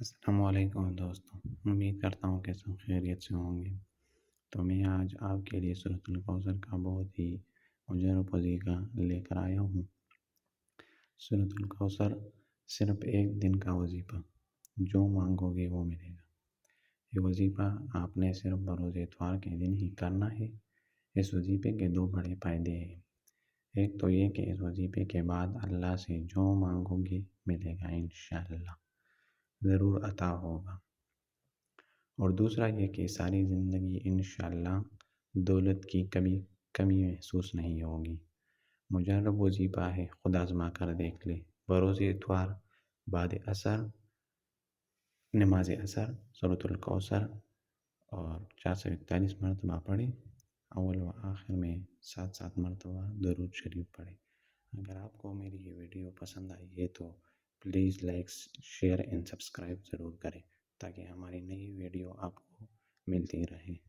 السلام علیکم دوستوں، امید کرتا ہوں کہ سب خیریت سے ہوں گے۔ تو میں آج آپ کے لیے سورۃ الکوثر کا بہت ہی مجرب وظیفہ لے کر آیا ہوں۔ سورۃ الکوثر صرف ایک دن کا وظیفہ، جو مانگو گے وہ ملے گا۔ یہ وظیفہ آپ نے صرف بروز اتوار کے دن ہی کرنا ہے۔ اس وظیفے کے دو بڑے فائدے ہیں۔ ایک تو یہ کہ اس وظیفے کے بعد اللہ سے جو مانگو گے ملے گا، انشاءاللہ ضرور عطا ہوگا۔ اور دوسرا یہ کہ ساری زندگی انشاءاللہ دولت کی کبھی کمی محسوس نہیں ہوگی۔ مجرب وظیفہ ہے، خود آزما کر دیکھ لے۔ بروز اتوار بعد اثر نماز اثر سورۃ الکوثر اور 441 مرتبہ پڑھیں، اول و آخر میں 7 مرتبہ درود شریف پڑھیں۔ اگر آپ کو میری یہ ویڈیو پسند آئی ہے تو please like, share and subscribe ضرور کریں تاکہ ہماری نئی ویڈیو آپ کو ملتی رہے۔